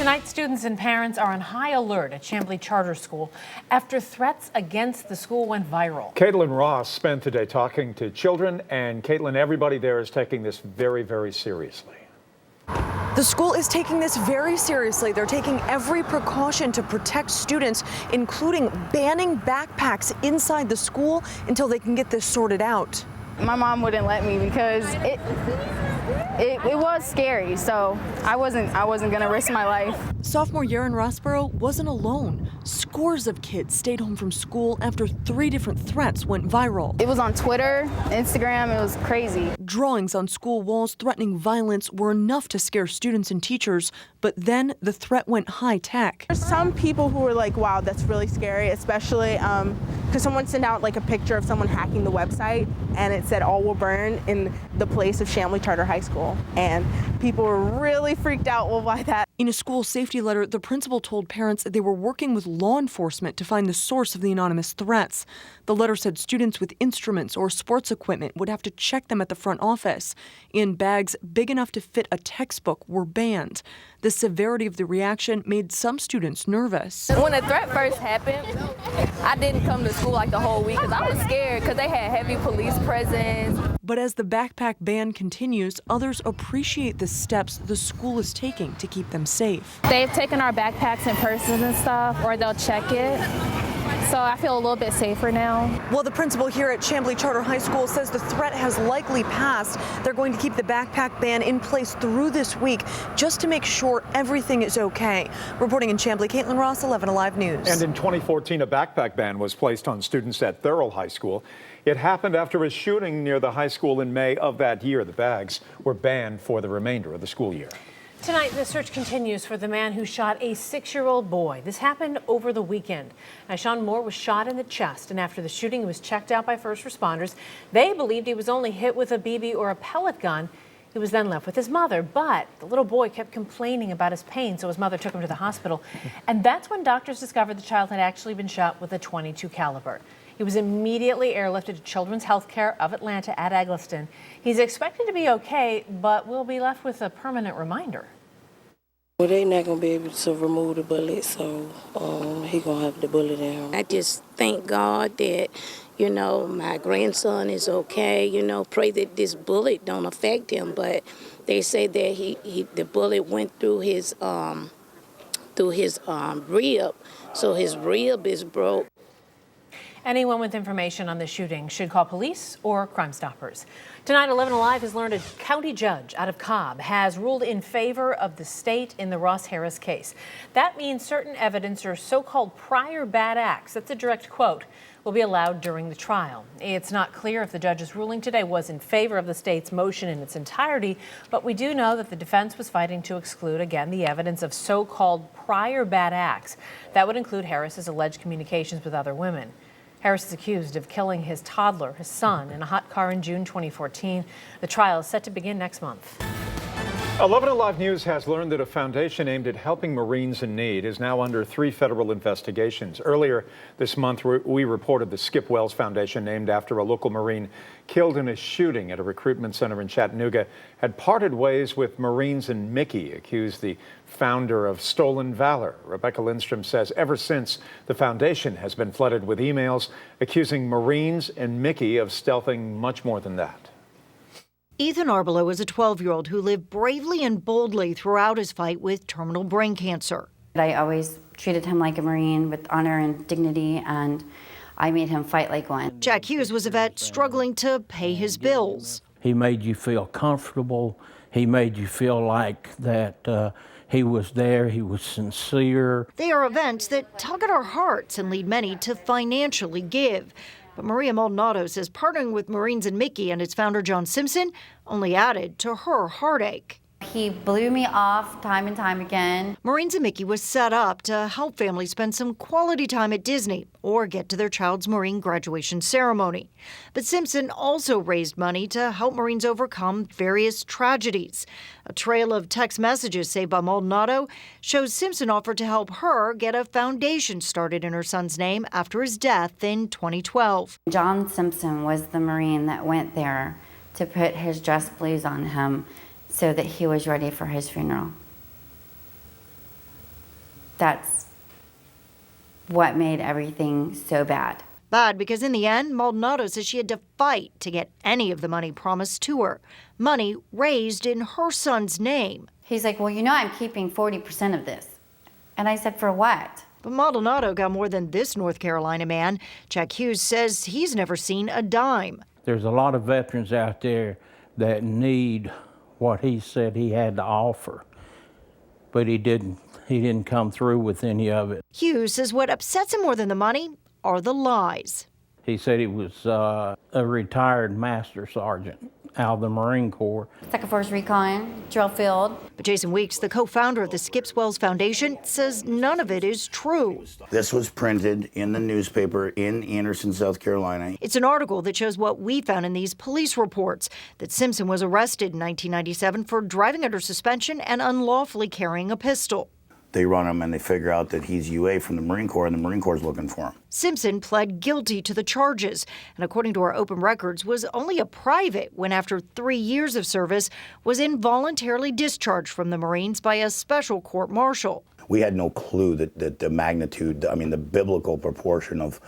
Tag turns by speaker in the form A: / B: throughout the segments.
A: Tonight, students and parents are on high alert at Chamblee Charter School after threats against the school went viral.
B: Caitlin Ross spent the day talking to children, and Caitlin, everybody there is taking this very, very seriously.
C: The school is taking this very seriously. They're taking every precaution to protect students, including banning backpacks inside the school until they can get this sorted out.
D: My mom wouldn't let me because it was scary, so I wasn't gonna risk my life.
C: Sophomore Yaron Rossborough wasn't alone. Scores of kids stayed home from school after 3 different threats went viral.
D: It was on Twitter, Instagram, it was crazy.
C: Drawings on school walls threatening violence were enough to scare students and teachers, but then the threat went high tech.
E: There's some people who are like, wow, that's really scary, especially because someone sent out like a picture of someone hacking the website and it said all will burn in the place of Chamblee Charter High School. And people were really freaked out by that.
C: In a school safety letter, the principal told parents they were working with law enforcement to find the source of the anonymous threats. The letter said students with instruments or sports equipment would have to check them at the front office. And bags big enough to fit a textbook were banned. The severity of the reaction made some students nervous.
D: When the threat first happened, I didn't come to school like the whole week because I was scared because they had heavy police presence.
C: But as the backpack ban continues, others appreciate the steps the school is taking to keep them safe.
D: They've taken our backpacks and purses and stuff, or they'll check it. So I feel a little bit safer now.
C: Well, the principal here at Chamblee Charter High School says the threat has likely passed. They're going to keep the backpack ban in place through this week just to make sure everything is okay. Reporting in Chamblee, Caitlin Ross, 11 Alive News.
B: And in 2014, a backpack ban was placed on students at Thurl High School. It happened after a shooting near the high school in May of that year. The bags were banned for the remainder of the school year.
A: Tonight, the search continues for the man who shot a 6-year-old boy. This happened over the weekend. Now, Sean Moore was shot in the chest, and after the shooting, he was checked out by first responders. They believed he was only hit with a BB or a pellet gun. He was then left with his mother, but the little boy kept complaining about his pain, so his mother took him to the hospital. And that's when doctors discovered the child had actually been shot with a .22 caliber. He was immediately airlifted to Children's Healthcare of Atlanta at Egleston. He's expected to be okay, but will be left with a permanent reminder.
F: Well, they're not going to be able to remove the bullet, so he's going to have the bullet in him.
G: I just thank God that, you know, my grandson is okay. You know, pray that this bullet don't affect him. But they say that the bullet went through his rib, so his rib is broke.
A: Anyone with information on the shooting should call police or Crime Stoppers. Tonight, 11 Alive has learned a county judge out of Cobb has ruled in favor of the state in the Ross Harris case. That means certain evidence or so-called prior bad acts, that's a direct quote, will be allowed during the trial. It's not clear if the judge's ruling today was in favor of the state's motion in its entirety, but we do know that the defense was fighting to exclude, again, the evidence of so-called prior bad acts. That would include Harris's alleged communications with other women. Harris is accused of killing his toddler, his son, in a hot car in June 2014. The trial is set to begin next month.
B: 11 Alive News has learned that a foundation aimed at helping Marines in need is now under 3 federal investigations. Earlier this month, we reported the Skip Wells Foundation, named after a local Marine killed in a shooting at a recruitment center in Chattanooga, had parted ways with Marines and Mickey, accused the founder of stolen valor. Rebecca Lindstrom says ever since, the foundation has been flooded with emails accusing Marines and Mickey of stealthing much more than that.
H: Ethan Arbelow is a 12-year-old who lived bravely and boldly throughout his fight with terminal brain cancer.
I: I always treated him like a Marine with honor and dignity, and I made him fight like one.
H: Jack Hughes was a vet struggling to pay his bills.
J: He made you feel comfortable. He made you feel like that he was there, he was sincere.
H: They are events that tug at our hearts and lead many to financially give. But Maria Maldonado says partnering with Marines and Mickey and its founder John Simpson only added to her heartache.
I: He blew me off time and time again.
H: Marines and Mickey was set up to help families spend some quality time at Disney or get to their child's Marine graduation ceremony. But Simpson also raised money to help Marines overcome various tragedies. A trail of text messages saved by Maldonado shows Simpson offered to help her get a foundation started in her son's name after his death in 2012.
I: John Simpson was the Marine that went there to put his dress blues on him so that he was ready for his funeral. that's what made everything so bad.
H: Bad because in the end, Maldonado says she had to fight to get any of the money promised to her. Money raised in her son's name.
I: He's like, well, you know I'm keeping 40% of this. And I said, for what?
H: But Maldonado got more than this North Carolina man. Jack Hughes says he's never seen a dime.
J: There's a lot of veterans out there that need what he said he had to offer, but he didn't come through with any of it.
H: Hughes says what upsets him more than the money are the lies.
J: He said he was a retired master sergeant out of the Marine Corps.
I: Second Force Recon, drill field.
H: But Jason Weeks, the co-founder of the Skips Wells Foundation, says none of it is true.
K: This was printed in the newspaper in Anderson, South Carolina.
H: It's an article that shows what we found in these police reports, that Simpson was arrested in 1997 for driving under suspension and unlawfully carrying a pistol.
K: They run him and they figure out that he's UA from the Marine Corps and the Marine Corps is looking for him.
H: Simpson pled guilty to the charges and, according to our open records, was only a private when, after 3 years of service, was involuntarily discharged from the Marines by a special court-martial.
K: We had no clue that the magnitude, the biblical proportion of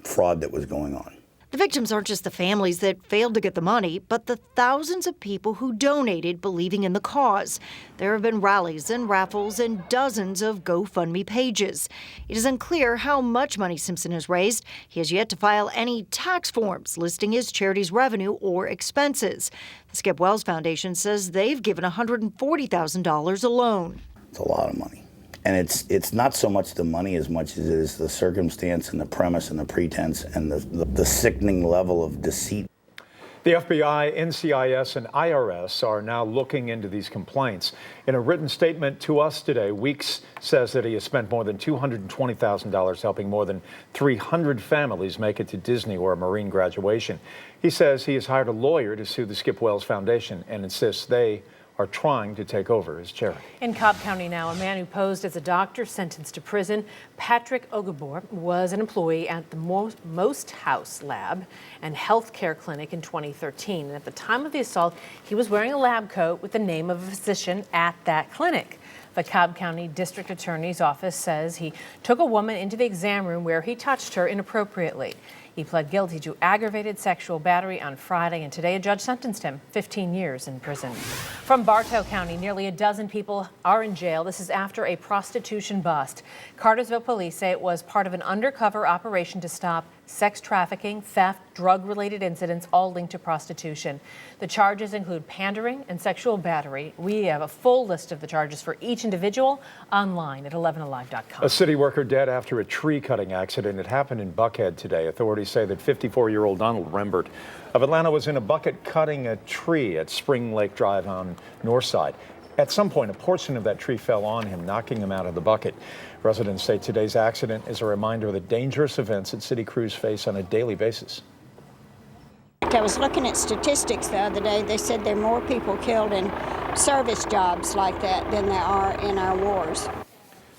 K: fraud that was going on.
H: The victims aren't just the families that failed to get the money, but the thousands of people who donated believing in the cause. There have been rallies and raffles and dozens of GoFundMe pages. It is unclear how much money Simpson has raised. He has yet to file any tax forms listing his charity's revenue or expenses. The Skip Wells Foundation says they've given $140,000 alone.
K: It's a lot of money. And it's not so much the money as much as it is the circumstance and the premise and the pretense and the sickening level of deceit.
B: The FBI, NCIS, and IRS are now looking into these complaints. In a written statement to us today, Weeks says that he has spent more than $220,000 helping more than 300 families make it to Disney or a Marine graduation. He says he has hired a lawyer to sue the Skip Wells Foundation and insists they are trying to take over his charity.
A: In Cobb County now, a man who posed as a doctor sentenced to prison. Patrick Ogabor was an employee at the Most House Lab and Health Care Clinic in 2013. And at the time of the assault, he was wearing a lab coat with the name of a physician at that clinic. The Cobb County District Attorney's Office says he took a woman into the exam room where he touched her inappropriately. He pled guilty to aggravated sexual battery on Friday, and today a judge sentenced him 15 years in prison. From Bartow County, nearly a dozen people are in jail. This is after a prostitution bust. Cartersville police say it was part of an undercover operation to stop sex trafficking, theft, drug-related incidents, all linked to prostitution. The charges include pandering and sexual battery. We have a full list of the charges for each individual online at 11alive.com.
B: A city worker dead after a tree-cutting accident. It happened in Buckhead today. Authorities say that 54-year-old Donald Rembert of Atlanta was in a bucket cutting a tree at Spring Lake Drive on Northside. At some point, a portion of that tree fell on him, knocking him out of the bucket. Residents say today's accident is a reminder of the dangerous events that city crews face on a daily basis.
L: I was looking at statistics the other day. They said there are more people killed in service jobs like that than there are in our wars.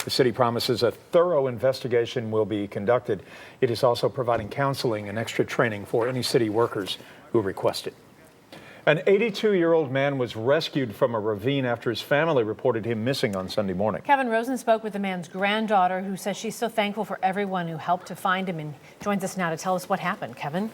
B: The city promises a thorough investigation will be conducted. It is also providing counseling and extra training for any city workers who request it. An 82-year-old man was rescued from a ravine after his family reported him missing on Sunday morning.
A: Kevin Rosen spoke with the man's granddaughter, who says she's so thankful for everyone who helped to find him, and joins us now to tell us what happened. Kevin?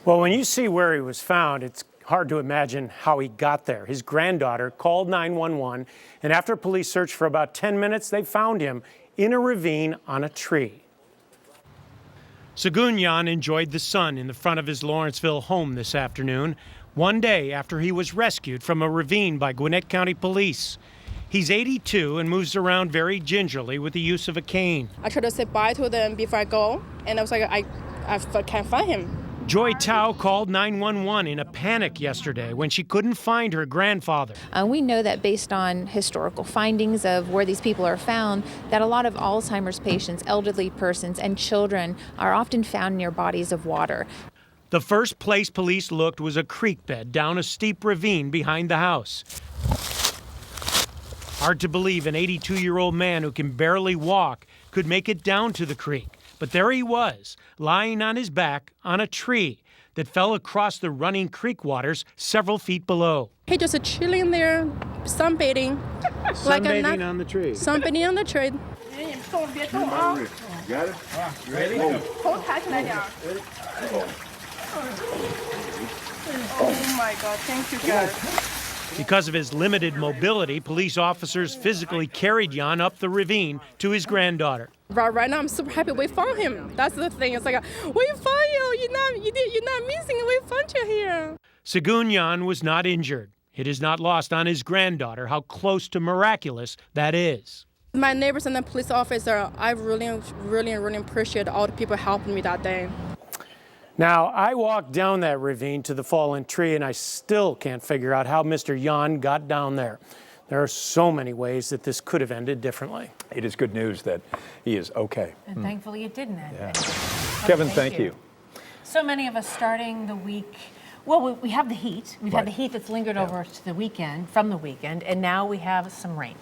M: Well, when you see where he was found, it's hard to imagine how he got there. His granddaughter called 911, and after police searched for about 10 minutes, they found him in a ravine on a tree. Sagunyan enjoyed the sun in the front of his Lawrenceville home this afternoon, one day after he was rescued from a ravine by Gwinnett County Police. He's 82 and moves around very gingerly with the use of a cane.
N: I try to say bye to them before I go, and I was like, I can't find him.
M: Joy Tao called 911 in a panic yesterday when she couldn't find her grandfather.
O: We know that based on historical findings of where these people are found, that a lot of Alzheimer's patients, elderly persons, and children are often found near bodies of water.
M: The first place police looked was a creek bed down a steep ravine behind the house. Hard to believe an 82-year-old man who can barely walk could make it down to the creek. But there he was, lying on his back on a tree that fell across the running creek waters several feet below.
N: He just chilling there, sunbathing. like a
M: Sunbathing
N: nut.
M: on the tree.
N: Sunbathing on the tree.
M: Got it?
N: Ready? Hold tight 来点。Oh my God! Thank you, guys.
M: Because of his limited mobility, police officers physically carried Jan up the ravine to his granddaughter.
N: Right now, I'm super happy we found him. That's the thing. It's like, we found you. You're not missing. We found you here.
M: Segun Jan was not injured. It is not lost on his granddaughter how close to miraculous that is.
N: My neighbors and the police officer, I really appreciate all the people helping me that day.
M: Now, I walked down that ravine to the fallen tree, and I still can't figure out how Mr. Jan got down there. There are so many ways that this could have ended differently.
B: It is good news that he is okay.
A: And thankfully it didn't end.
B: Yeah. Kevin, thank you.
A: So many of us starting the week, well, we have the heat. We've had the heat that's lingered over to the weekend, from the weekend, and now we have some rain.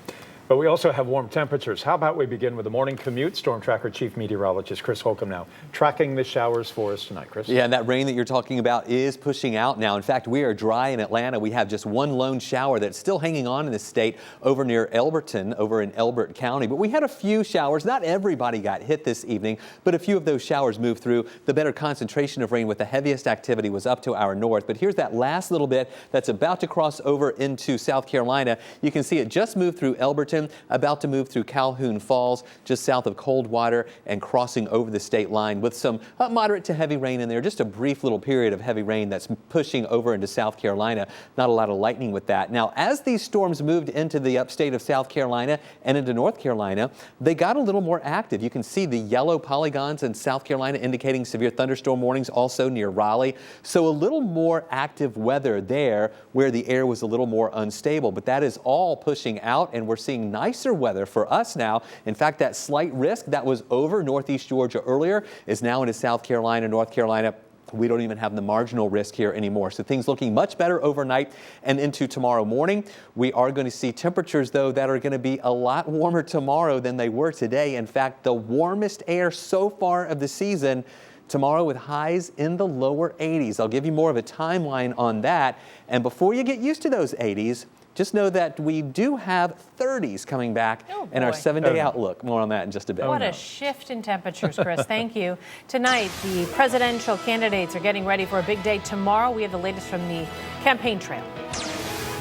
B: But we also have warm temperatures. How about we begin with the morning commute? Storm Tracker Chief Meteorologist Chris Holcomb now tracking the showers for us tonight. Chris?
P: Yeah, and that rain that you're talking about is pushing out now. In fact, we are dry in Atlanta. We have just one lone shower that's still hanging on in the state over near Elberton, over in Elbert County. But we had a few showers. Not everybody got hit this evening, but a few of those showers moved through. The better concentration of rain with the heaviest activity was up to our north. But here's that last little bit that's about to cross over into South Carolina. You can see it just moved through Elberton, about to move through Calhoun Falls, just south of Coldwater, and crossing over the state line with some moderate to heavy rain in there. Just a brief little period of heavy rain that's pushing over into South Carolina. Not a lot of lightning with that. Now, as these storms moved into the upstate of South Carolina and into North Carolina, they got a little more active. You can see the yellow polygons in South Carolina indicating severe thunderstorm warnings also near Raleigh. So a little more active weather there where the air was a little more unstable. But that is all pushing out, and we're seeing nicer weather for us now. In fact, that slight risk that was over northeast Georgia earlier is now into South Carolina, North Carolina. We don't even have the marginal risk here anymore. So things looking much better overnight and into tomorrow morning. We are going to see temperatures, though, that are going to be a lot warmer tomorrow than they were today. In fact, the warmest air so far of the season tomorrow with highs in the lower 80s. I'll give you more of a timeline on that. And before you get used to those 80s, just know that we do have 30s coming back in our 7-day outlook. More on that in just a bit.
A: What a shift in temperatures, Chris. Thank you. Tonight, the presidential candidates are getting ready for a big day. Tomorrow, we have the latest from the campaign trail.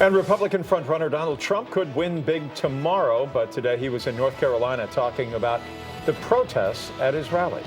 B: And Republican frontrunner Donald Trump could win big tomorrow, but today he was in North Carolina talking about the protests at his rallies.